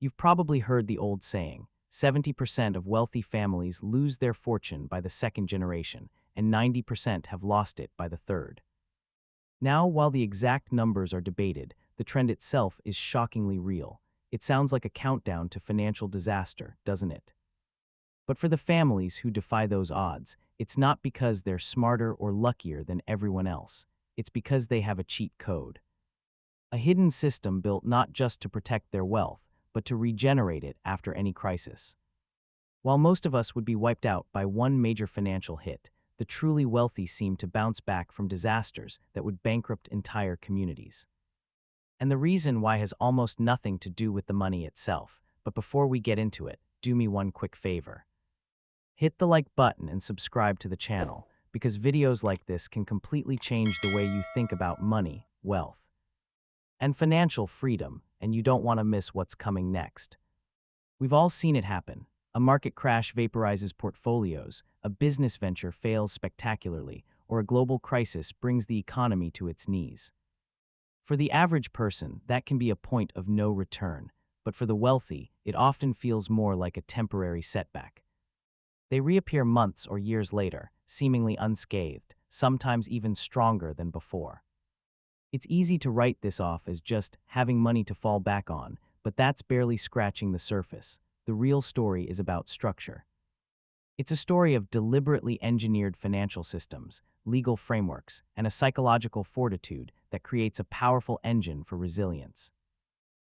You've probably heard the old saying, 70% of wealthy families lose their fortune by the second generation, and 90% have lost it by the third. Now, while the exact numbers are debated, the trend itself is shockingly real. It sounds like a countdown to financial disaster, doesn't it? But for the families who defy those odds, it's not because they're smarter or luckier than everyone else. It's because they have a cheat code. A hidden system built not just to protect their wealth, but to regenerate it after any crisis. While most of us would be wiped out by one major financial hit, the truly wealthy seem to bounce back from disasters that would bankrupt entire communities. And the reason why has almost nothing to do with the money itself. But before we get into it, do me one quick favor. Hit the like button and subscribe to the channel, because videos like this can completely change the way you think about money, wealth, and financial freedom, and you don't want to miss what's coming next. We've all seen it happen. A market crash vaporizes portfolios, a business venture fails spectacularly, or a global crisis brings the economy to its knees. For the average person, that can be a point of no return, but for the wealthy, it often feels more like a temporary setback. They reappear months or years later, seemingly unscathed, sometimes even stronger than before. It's easy to write this off as just having money to fall back on, but that's barely scratching the surface. The real story is about structure. It's a story of deliberately engineered financial systems, legal frameworks, and a psychological fortitude that creates a powerful engine for resilience.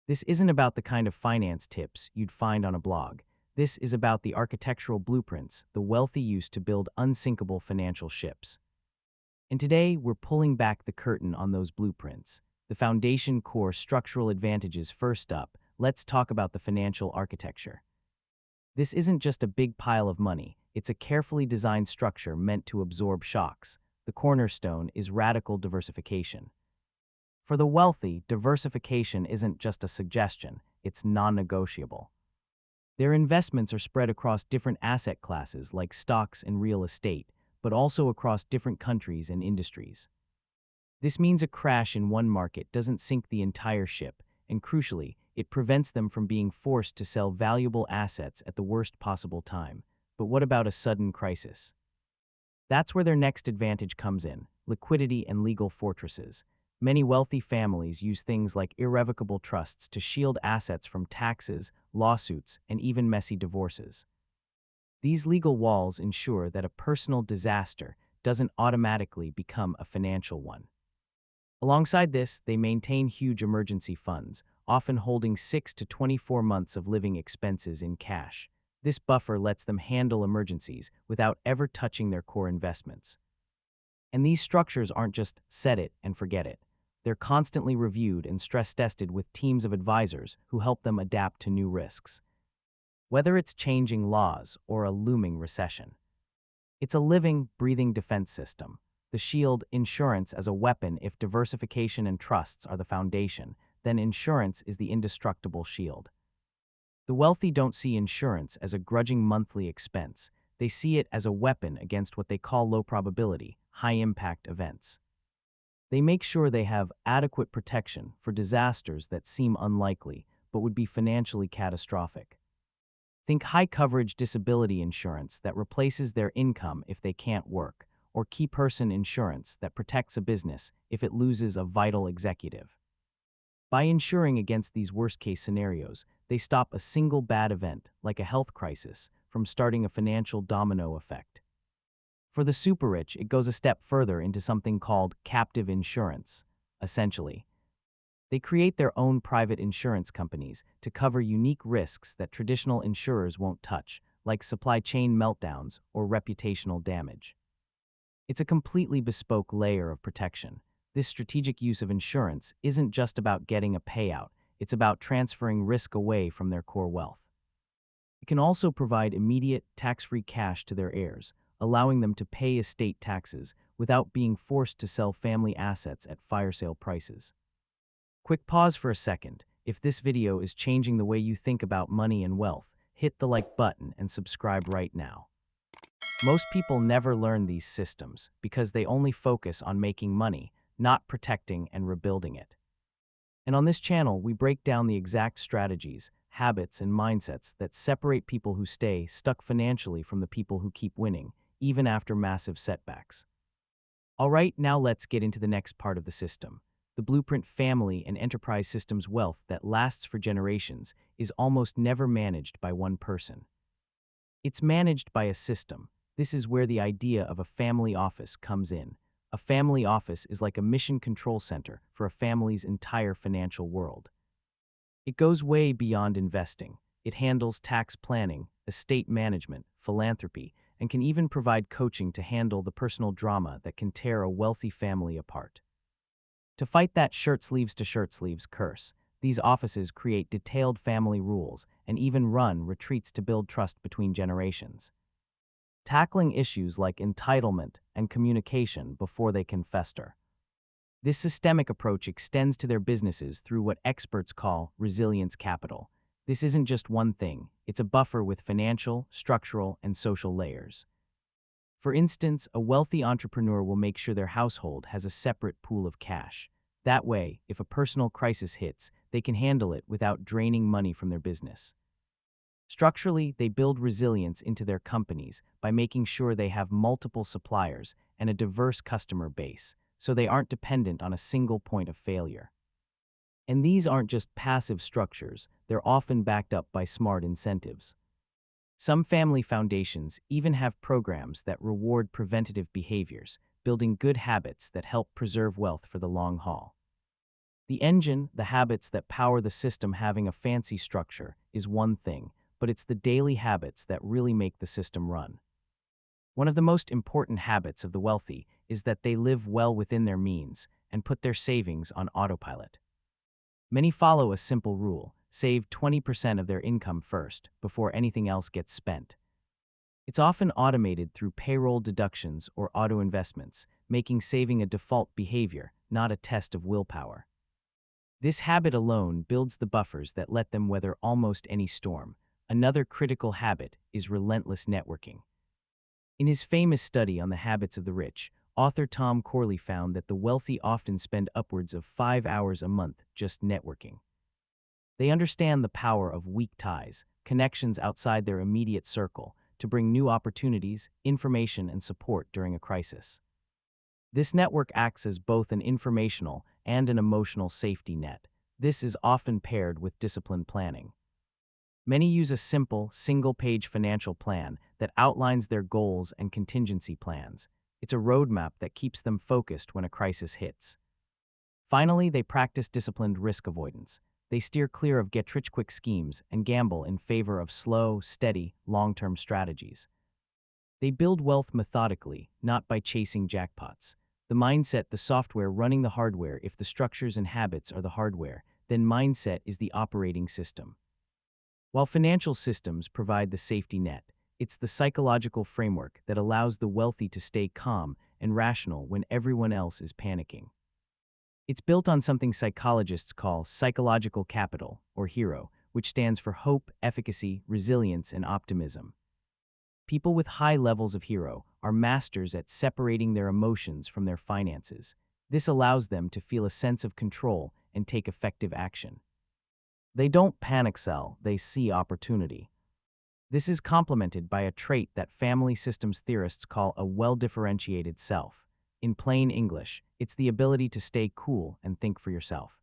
This isn't about the kind of finance tips you'd find on a blog. This is about the architectural blueprints the wealthy use to build unsinkable financial ships. And today, we're pulling back the curtain on those blueprints. The foundation core structural advantages. First up, let's talk about the financial architecture. This isn't just a big pile of money, it's a carefully designed structure meant to absorb shocks. The cornerstone is radical diversification. For the wealthy, diversification isn't just a suggestion, it's non-negotiable. Their investments are spread across different asset classes like stocks and real estate, but also across different countries and industries. This means a crash in one market doesn't sink the entire ship, and crucially, it prevents them from being forced to sell valuable assets at the worst possible time. But what about a sudden crisis? That's where their next advantage comes in: liquidity and legal fortresses. Many wealthy families use things like irrevocable trusts to shield assets from taxes, lawsuits, and even messy divorces. These legal walls ensure that a personal disaster doesn't automatically become a financial one. Alongside this, they maintain huge emergency funds, often holding 6 to 24 months of living expenses in cash. This buffer lets them handle emergencies without ever touching their core investments. And these structures aren't just set it and forget it. They're constantly reviewed and stress-tested with teams of advisors who help them adapt to new risks. Whether it's changing laws or a looming recession, it's a living, breathing defense system. The shield, insurance as a weapon. If diversification and trusts are the foundation, then insurance is the indestructible shield. The wealthy don't see insurance as a grudging monthly expense. They see it as a weapon against what they call low-probability, high-impact events. They make sure they have adequate protection for disasters that seem unlikely but would be financially catastrophic. Think high-coverage disability insurance that replaces their income if they can't work, or key-person insurance that protects a business if it loses a vital executive. By insuring against these worst-case scenarios, they stop a single bad event, like a health crisis, from starting a financial domino effect. For the super-rich, it goes a step further into something called captive insurance. Essentially, they create their own private insurance companies to cover unique risks that traditional insurers won't touch, like supply chain meltdowns or reputational damage. It's a completely bespoke layer of protection. This strategic use of insurance isn't just about getting a payout, it's about transferring risk away from their core wealth. It can also provide immediate, tax-free cash to their heirs, allowing them to pay estate taxes without being forced to sell family assets at fire sale prices. Quick pause for a second. If this video is changing the way you think about money and wealth, hit the like button and subscribe right now. Most people never learn these systems because they only focus on making money, not protecting and rebuilding it. And on this channel, we break down the exact strategies, habits, and mindsets that separate people who stay stuck financially from the people who keep winning, even after massive setbacks. All right, now let's get into the next part of the system. The blueprint family and enterprise system's wealth that lasts for generations is almost never managed by one person. It's managed by a system. This is where the idea of a family office comes in. A family office is like a mission control center for a family's entire financial world. It goes way beyond investing. It handles tax planning, estate management, philanthropy, and can even provide coaching to handle the personal drama that can tear a wealthy family apart. To fight that shirt sleeves to shirt sleeves curse, these offices create detailed family rules and even run retreats to build trust between generations, tackling issues like entitlement and communication before they can fester. This systemic approach extends to their businesses through what experts call resilience capital. This isn't just one thing, it's a buffer with financial, structural, and social layers. For instance, a wealthy entrepreneur will make sure their household has a separate pool of cash. That way, if a personal crisis hits, they can handle it without draining money from their business. Structurally, they build resilience into their companies by making sure they have multiple suppliers and a diverse customer base, so they aren't dependent on a single point of failure. And these aren't just passive structures, they're often backed up by smart incentives. Some family foundations even have programs that reward preventative behaviors, building good habits that help preserve wealth for the long haul. The engine, the habits that power the system having a fancy structure, is one thing, but it's the daily habits that really make the system run. One of the most important habits of the wealthy is that they live well within their means and put their savings on autopilot. Many follow a simple rule: save 20% of their income first, before anything else gets spent. It's often automated through payroll deductions or auto investments, making saving a default behavior, not a test of willpower. This habit alone builds the buffers that let them weather almost any storm. Another critical habit is relentless networking. In his famous study on the habits of the rich, author Tom Corley found that the wealthy often spend upwards of 5 hours a month just networking. They understand the power of weak ties, connections outside their immediate circle, to bring new opportunities, information, and support during a crisis. This network acts as both an informational and an emotional safety net. This is often paired with disciplined planning. Many use a simple, single-page financial plan that outlines their goals and contingency plans. It's a roadmap that keeps them focused when a crisis hits. Finally, they practice disciplined risk avoidance. They steer clear of get-rich-quick schemes and gamble in favor of slow, steady, long-term strategies. They build wealth methodically, not by chasing jackpots. The mindset, the software running the hardware. If the structures and habits are the hardware, then mindset is the operating system. While financial systems provide the safety net, it's the psychological framework that allows the wealthy to stay calm and rational when everyone else is panicking. It's built on something psychologists call psychological capital, or HERO, which stands for hope, efficacy, resilience, and optimism. People with high levels of HERO are masters at separating their emotions from their finances. This allows them to feel a sense of control and take effective action. They don't panic sell, they see opportunity. This is complemented by a trait that family systems theorists call a well-differentiated self. In plain English, it's the ability to stay cool and think for yourself,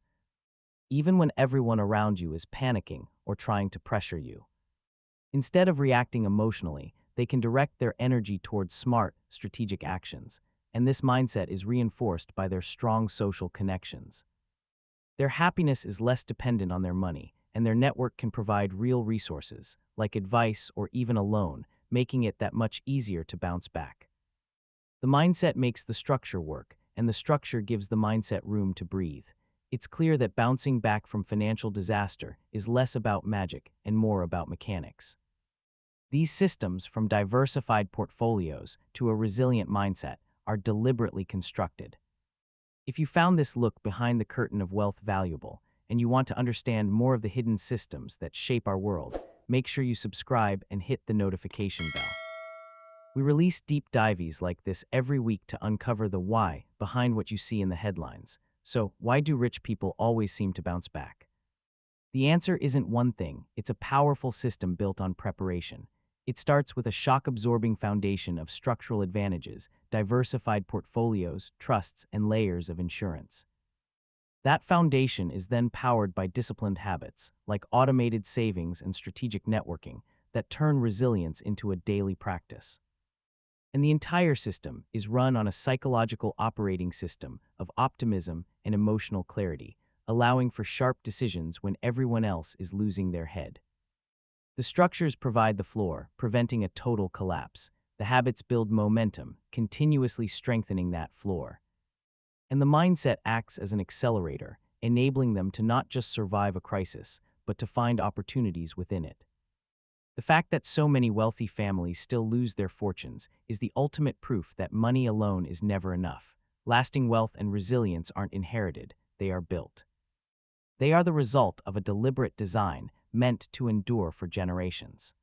even when everyone around you is panicking or trying to pressure you. Instead of reacting emotionally, they can direct their energy towards smart, strategic actions, and this mindset is reinforced by their strong social connections. Their happiness is less dependent on their money, and their network can provide real resources, like advice or even a loan, making it that much easier to bounce back. The mindset makes the structure work, and the structure gives the mindset room to breathe. It's clear that bouncing back from financial disaster is less about magic and more about mechanics. These systems, from diversified portfolios to a resilient mindset, are deliberately constructed. If you found this look behind the curtain of wealth valuable, and you want to understand more of the hidden systems that shape our world, make sure you subscribe and hit the notification bell. We release deep dives like this every week to uncover the why behind what you see in the headlines. So, why do rich people always seem to bounce back? The answer isn't one thing, it's a powerful system built on preparation. It starts with a shock-absorbing foundation of structural advantages, diversified portfolios, trusts, and layers of insurance. That foundation is then powered by disciplined habits, like automated savings and strategic networking, that turn resilience into a daily practice. And the entire system is run on a psychological operating system of optimism and emotional clarity, allowing for sharp decisions when everyone else is losing their head. The structures provide the floor, preventing a total collapse. The habits build momentum, continuously strengthening that floor. And the mindset acts as an accelerator, enabling them to not just survive a crisis, but to find opportunities within it. The fact that so many wealthy families still lose their fortunes is the ultimate proof that money alone is never enough. Lasting wealth and resilience aren't inherited, they are built. They are the result of a deliberate design meant to endure for generations.